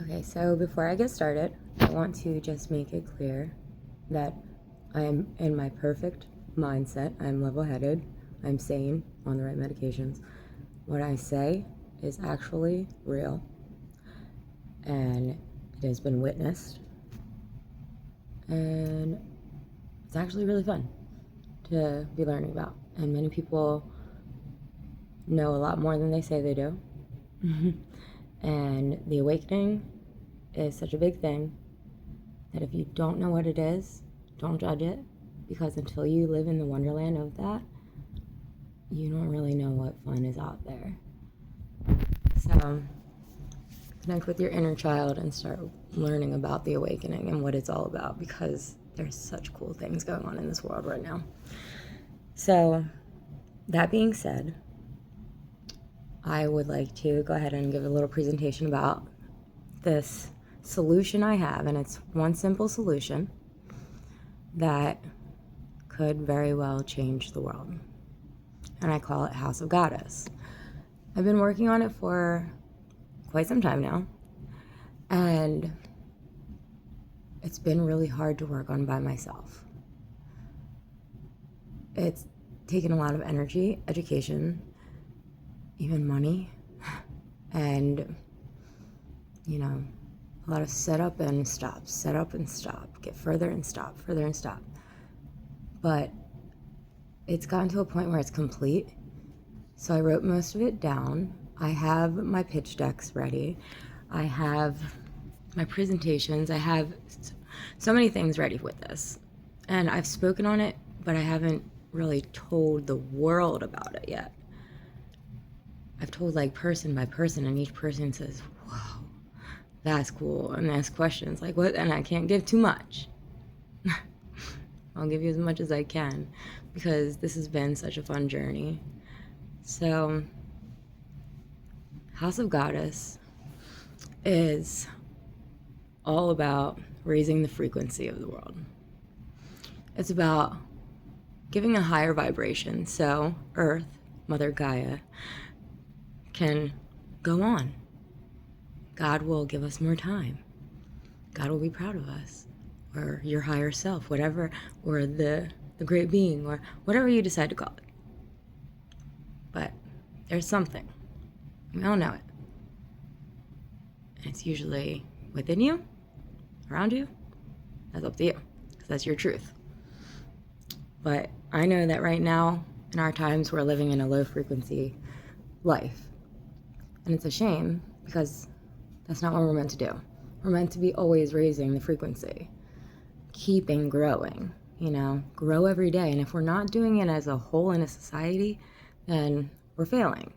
Okay, so before I get started, I want to just make it clear that I am in my perfect mindset. I'm level headed, I'm sane, on the right medications. What I say is actually real, and it has been witnessed, and it's actually really fun to be learning about. And many people know a lot more than they say they do. And the awakening is such a big thing that if you don't know what it is, don't judge it, because until you live in the wonderland of that, you don't really know what fun is out there. So connect with your inner child and start learning about the awakening and what it's all about, because there's such cool things going on in this world right now. So that being said, I would like to go ahead and give a little presentation about this solution I have, and it's one simple solution that could very well change the world, and I call it House of Goddess. I've been working on it for quite some time now, and it's been really hard to work on by myself. It's taken a lot of energy, education, even money, and a lot of set up and stop, get further and stop, further and stop. But it's gotten to a point where it's complete. So I wrote most of it down. I have my pitch decks ready. I have my presentations. I have so many things ready with this. And I've spoken on it, but I haven't really told the world about it yet. I've told like person by person, and each person says, "Whoa, that's cool," and ask questions like, "What?" And I can't give too much. I'll give you as much as I can, because this has been such a fun journey. So, House of Goddess is all about raising the frequency of the world. It's about giving a higher vibration so Earth, Mother Gaia, can go on. God will give us more time. God will be proud of us, or your higher self, whatever, or the great being, or whatever you decide to call it. But there's something. We all know it. And it's usually within you, around you. That's up to you, because that's your truth. But I know that right now, in our times, we're living in a low frequency life. And it's a shame, because that's not what we're meant to do. We're meant to be always raising the frequency, keeping growing, grow every day. And if we're not doing it as a whole in a society, then we're failing.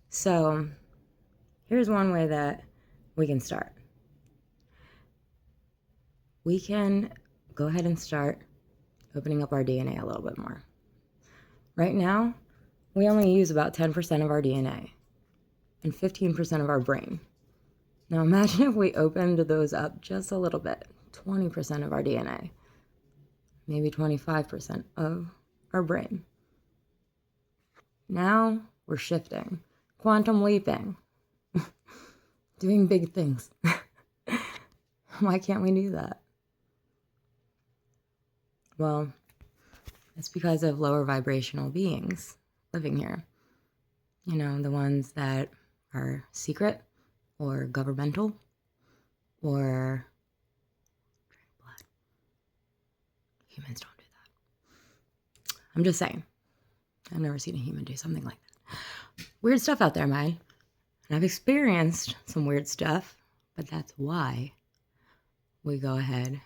So here's one way that we can start. We can go ahead and start opening up our DNA a little bit more. Right now, we only use about 10% of our DNA and 15% of our brain. Now imagine if we opened those up just a little bit, 20% of our DNA, maybe 25% of our brain. Now we're shifting, quantum leaping, doing big things. Why can't we do that? Well, it's because of lower vibrational beings living here. The ones that are secret or governmental or blood. Humans don't do that. I'm just saying. I've never seen a human do something like that. Weird stuff out there, man. And I've experienced some weird stuff, but that's why we go ahead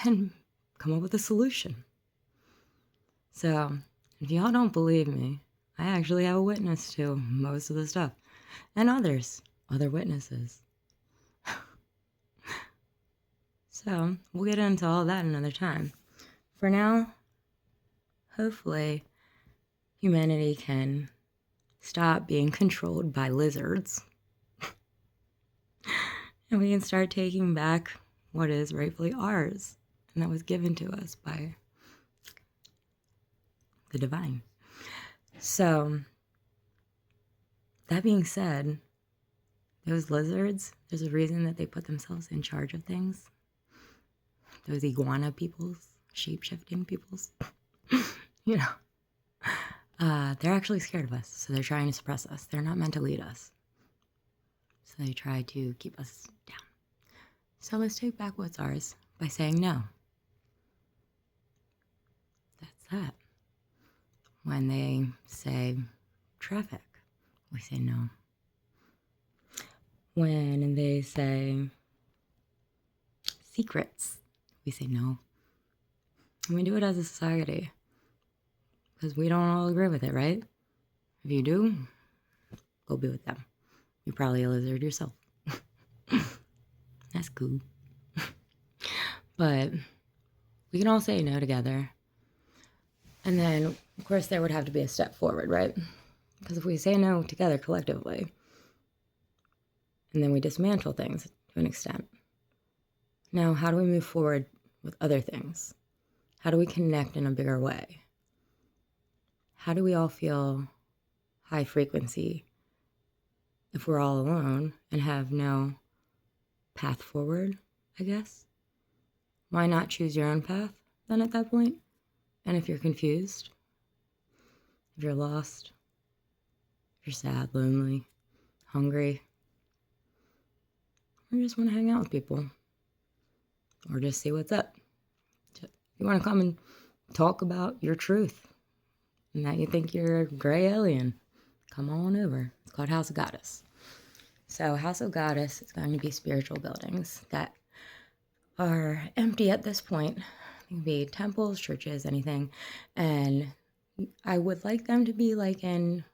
and come up with a solution. So, if y'all don't believe me, I actually have a witness to most of the stuff. And other witnesses. So, we'll get into all that another time. For now, hopefully, humanity can stop being controlled by lizards. And we can start taking back what is rightfully ours, and that was given to us by the divine. So, that being said, those lizards, there's a reason that they put themselves in charge of things. Those iguana peoples, shape-shifting peoples, you know, they're actually scared of us, so they're trying to suppress us. They're not meant to lead us. So they try to keep us down. So let's take back what's ours by saying no. That's that. When they say traffic, we say no. When they say secrets, we say no. And we do it as a society because we don't all agree with it, right? If you do, go be with them. You're probably a lizard yourself. That's cool. But we can all say no together. And then, of course, there would have to be a step forward, right? Because if we say no together collectively, and then we dismantle things to an extent, now how do we move forward with other things? How do we connect in a bigger way? How do we all feel high frequency if we're all alone and have no path forward, I guess? Why not choose your own path then at that point? And if you're confused, if you're lost, if you're sad, lonely, hungry, or just want to hang out with people, or just see what's up. If you want to come and talk about your truth and that you think you're a gray alien, come on over. It's called House of Goddess. So House of Goddess is going to be spiritual buildings that are empty at this point. They can be temples, churches, anything. And I would like them to be like in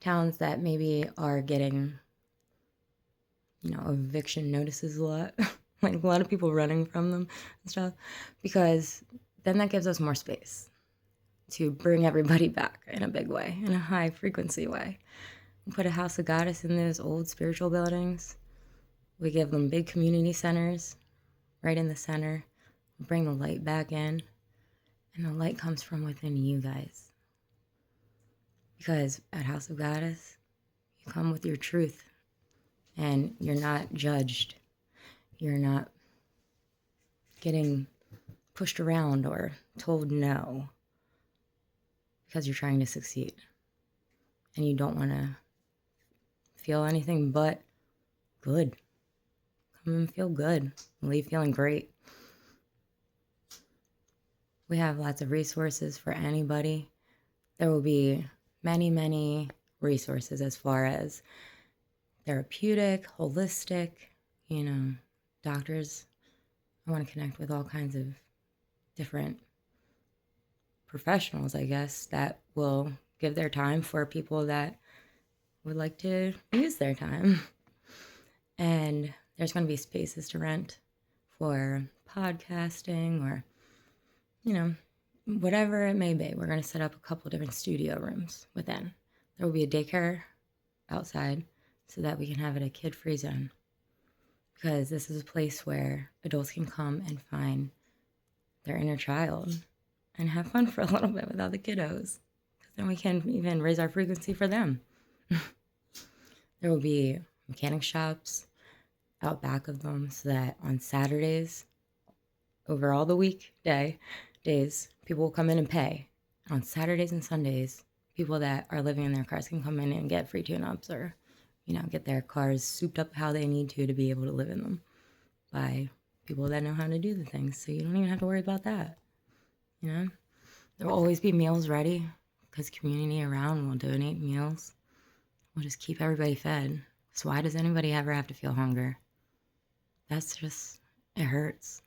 towns that maybe are getting, eviction notices a lot. Like a lot of people running from them and stuff. Because then that gives us more space to bring everybody back in a big way, in a high frequency way. We put a House of Goddess in those old spiritual buildings. We give them big community centers right in the center. We bring the light back in. And the light comes from within you guys. Because at House of Goddess, you come with your truth. And you're not judged. You're not getting pushed around or told no. Because you're trying to succeed. And you don't want to feel anything but good. Come and feel good. Leave feeling great. We have lots of resources for anybody. There will be many, many resources as far as therapeutic, holistic, doctors. I want to connect with all kinds of different professionals, I guess, that will give their time for people that would like to use their time. And there's going to be spaces to rent for podcasting or, whatever it may be. We're going to set up a couple different studio rooms within. There will be a daycare outside so that we can have it a kid-free zone. Because this is a place where adults can come and find their inner child and have fun for a little bit without the kiddos. Because then we can even raise our frequency for them. There will be mechanic shops out back of them so that on Saturdays, over all the days, people will come in and pay. On Saturdays and Sundays, people that are living in their cars can come in and get free tune-ups or, get their cars souped up how they need to be able to live in them by people that know how to do the things. So you don't even have to worry about that. There will always be meals ready because community around will donate meals. We'll just keep everybody fed. So why does anybody ever have to feel hunger? That's just, it hurts.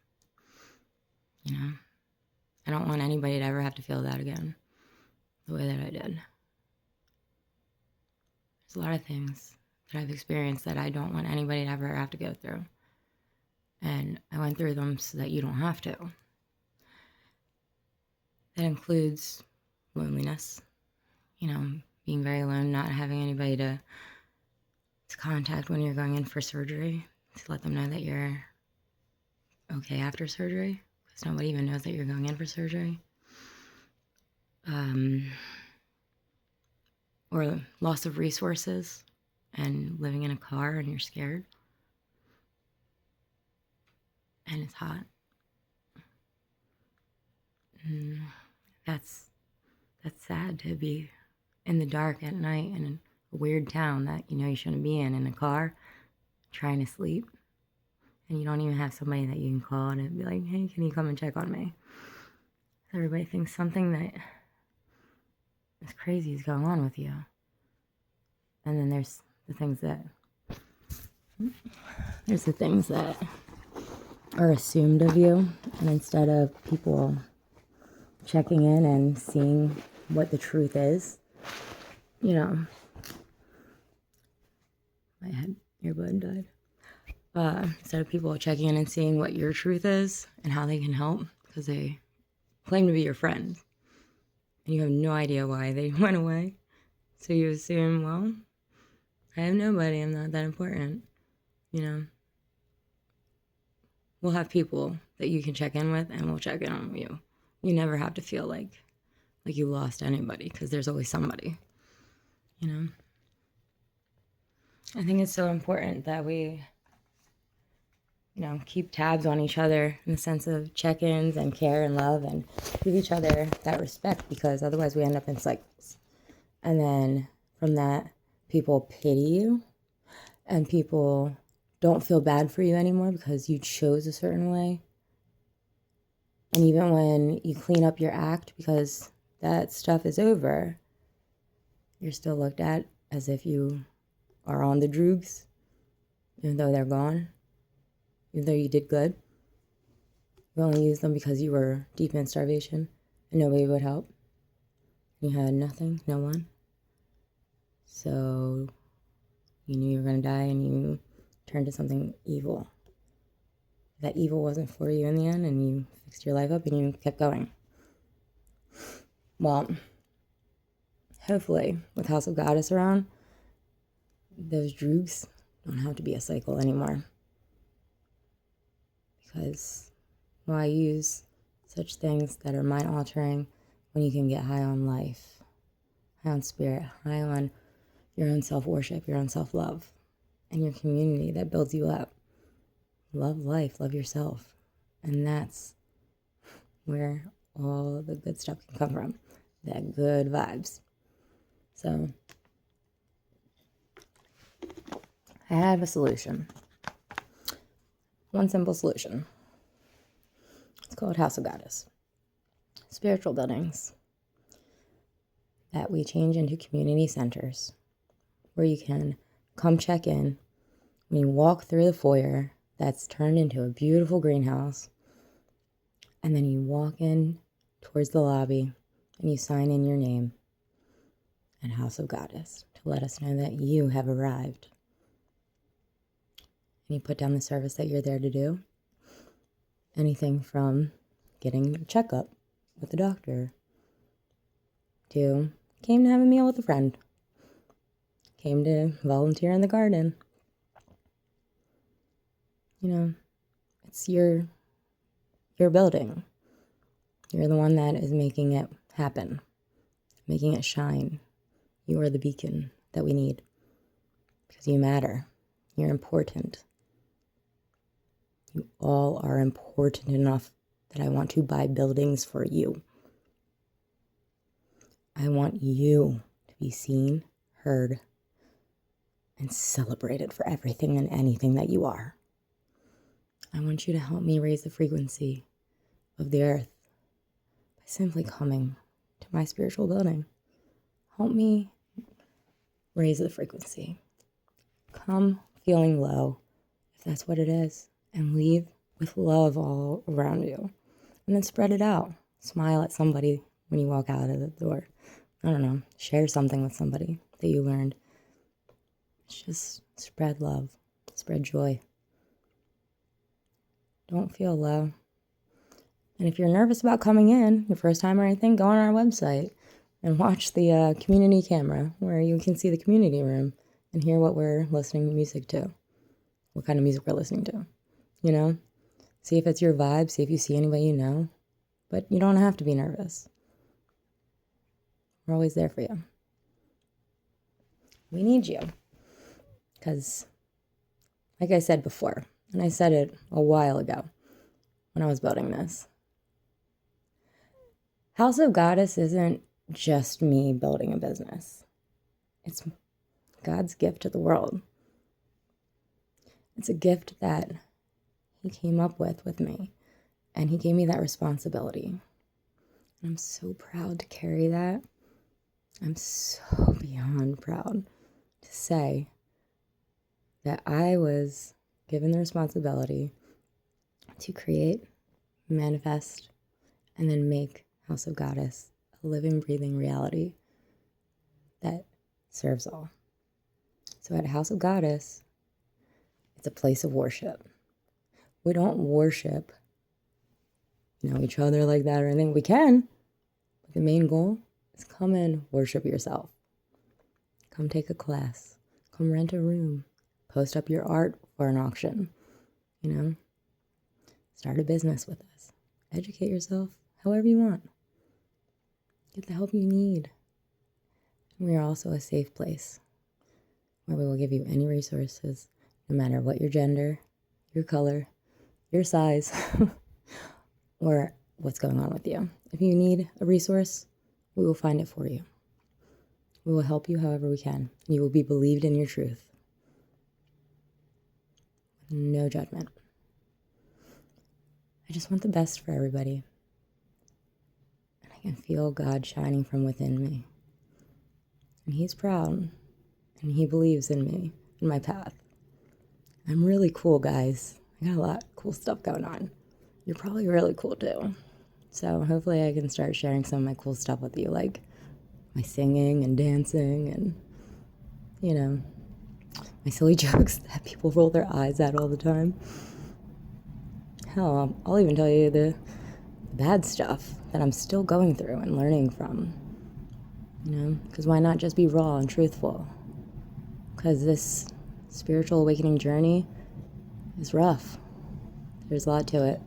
I don't want anybody to ever have to feel that again, the way that I did. There's a lot of things that I've experienced that I don't want anybody to ever have to go through. And I went through them so that you don't have to. That includes loneliness, being very alone, not having anybody to contact when you're going in for surgery, to let them know that you're okay after surgery, because nobody even knows that you're going in for surgery. Or loss of resources, and living in a car and you're scared and it's hot. That's sad to be in the dark at night in a weird town that you know you shouldn't be in a car trying to sleep, and you don't even have somebody that you can call and be like, hey, can you come and check on me? Everybody thinks something that is crazy is going on with you. And then there's the things that are assumed of you, and instead of people checking in and seeing what the truth is, you know, my head earbud died. Instead of people checking in and seeing what your truth is and how they can help, because they claim to be your friend and you have no idea why they went away, so you assume, well, I have nobody, I'm not that important, you know. We'll have people that you can check in with, and we'll check in on you. You never have to feel like you lost anybody, because there's always somebody, you know. I think it's so important that we, you know, keep tabs on each other in the sense of check-ins and care and love, and give each other that respect, because otherwise we end up in cycles. And then from that, people pity you, and people don't feel bad for you anymore because you chose a certain way. And even when you clean up your act, because that stuff is over, you're still looked at as if you are on the droogs, even though they're gone, even though you did good. You only used them because you were deep in starvation and nobody would help. You had nothing, no one. So you knew you were going to die, and you turned to something evil. That evil wasn't for you in the end, and you fixed your life up and you kept going. Well, hopefully with House of Goddess around, those droogs don't have to be a cycle anymore. Because why use such things that are mind altering when you can get high on life, high on spirit, high on your own self-worship, your own self-love, and your community that builds you up. Love life, love yourself. And that's where all the good stuff can come from. That good vibes. So I have a solution. One simple solution. It's called House of Goddess. Spiritual buildings that we change into community centers where you can come check in when you walk through the foyer that's turned into a beautiful greenhouse, and then you walk in towards the lobby and you sign in your name and House of Goddess to let us know that you have arrived. And you put down the service that you're there to do. Anything from getting a checkup with the doctor to came to have a meal with a friend, came to volunteer in the garden. You know, it's your building. You're the one that is making it happen, making it shine. You are the beacon that we need because you matter. You're important. You all are important enough that I want to buy buildings for you. I want you to be seen, heard, and celebrated for everything and anything that you are. I want you to help me raise the frequency of the earth by simply coming to my spiritual building. Help me raise the frequency. Come feeling low, if that's what it is, and leave with love all around you. And then spread it out. Smile at somebody when you walk out of the door. I don't know, share something with somebody that you learned. Just spread love, spread joy. Don't feel low. And if you're nervous about coming in, your first time or anything, go on our website and watch the community camera where you can see the community room and hear what we're listening music to, what kind of music we're listening to, you know? See if it's your vibe, see if you see anybody you know, but you don't have to be nervous. We're always there for you. We need you. Because, like I said before, and I said it a while ago when I was building this, House of Goddess isn't just me building a business. It's God's gift to the world. It's a gift that He came up with me, and He gave me that responsibility. I'm so proud to carry that. I'm so beyond proud to say that I was given the responsibility to create, manifest, and then make House of Goddess a living, breathing reality that serves all. So at House of Goddess, it's a place of worship. We don't worship, each other like that or anything. We can, but the main goal is come and worship yourself. Come take a class. Come rent a room. Post up your art for an auction. Start a business with us. Educate yourself however you want. Get the help you need. We are also a safe place where we will give you any resources, no matter what your gender, your color, your size, or what's going on with you. If you need a resource, we will find it for you. We will help you however we can. You will be believed in your truth. No judgment. I just want the best for everybody. And I can feel God shining from within me. And He's proud. And He believes in me, in my path. I'm really cool, guys. I got a lot of cool stuff going on. You're probably really cool too. So hopefully I can start sharing some of my cool stuff with you, like my singing and dancing and, my silly jokes that people roll their eyes at all the time. Hell, I'll even tell you the bad stuff that I'm still going through and learning from, because why not just be raw and truthful? Because this spiritual awakening journey is rough. There's a lot to it.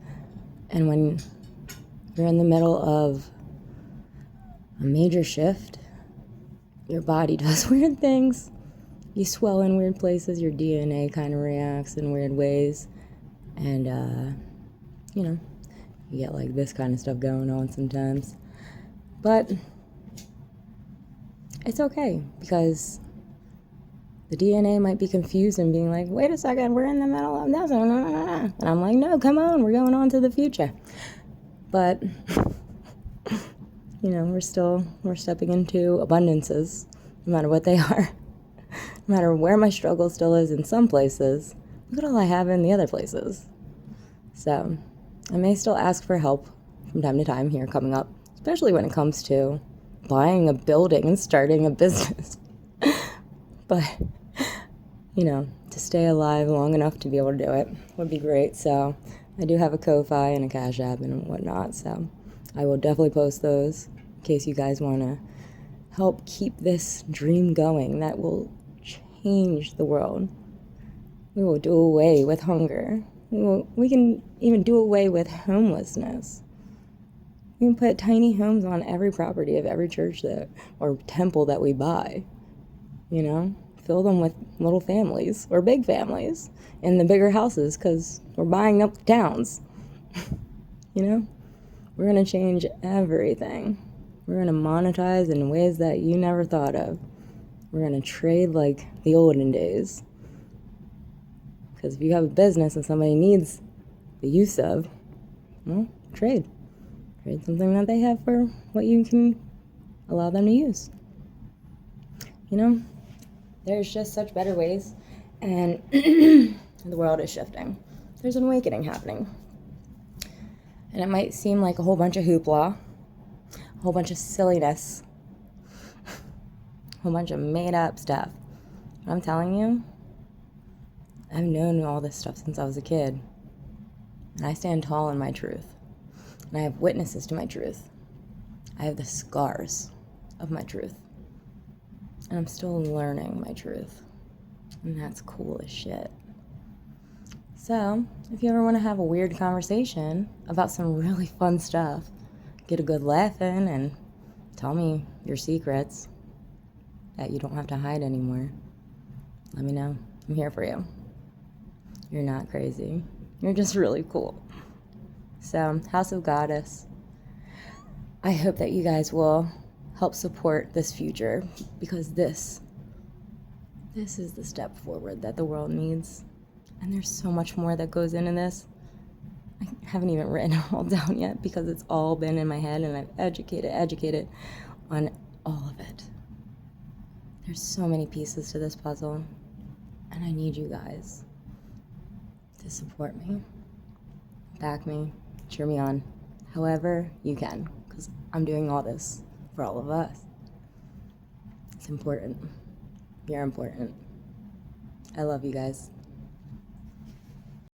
And when you're in the middle of a major shift, your body does weird things. You swell in weird places, your DNA kind of reacts in weird ways. And, you get like this kind of stuff going on sometimes. But it's okay, because the DNA might be confused and being like, wait a second, we're in the middle of this. And I'm like, no, come on, we're going on to the future. But, we're stepping into abundances, no matter what they are. No matter where my struggle still is in some places, look at all I have in the other places. So I may still ask for help from time to time here coming up, especially when it comes to buying a building and starting a business. But, to stay alive long enough to be able to do it would be great. So I do have a Ko-Fi and a Cash App and whatnot. So I will definitely post those in case you guys want to help keep this dream going that will change the world. We will do away with hunger. We can even do away with homelessness. We can put tiny homes on every property of every church or temple that we buy. Fill them with little families or big families in the bigger houses, because we're buying up the towns. We're going to change everything. We're going to monetize in ways that you never thought of. We're going to trade like the olden days. Because if you have a business and somebody needs the use of, well, trade. Trade something that they have for what you can allow them to use. There's just such better ways, and the world is shifting. There's an awakening happening. And it might seem like a whole bunch of hoopla, a whole bunch of silliness, a whole bunch of made-up stuff. But I'm telling you, I've known all this stuff since I was a kid. And I stand tall in my truth. And I have witnesses to my truth. I have the scars of my truth. And I'm still learning my truth. And that's cool as shit. So, if you ever want to have a weird conversation about some really fun stuff, get a good laugh in and tell me your secrets that you don't have to hide anymore, let me know. I'm here for you. You're not crazy. You're just really cool. So, House of Goddess, I hope that you guys will help support this future, because this is the step forward that the world needs. And there's so much more that goes into this. I haven't even written it all down yet because it's all been in my head, and I've educated on all of it. There's so many pieces to this puzzle, and I need you guys to support me, back me, cheer me on, however you can, because I'm doing all this for all of us. It's important. You're important. I love you guys.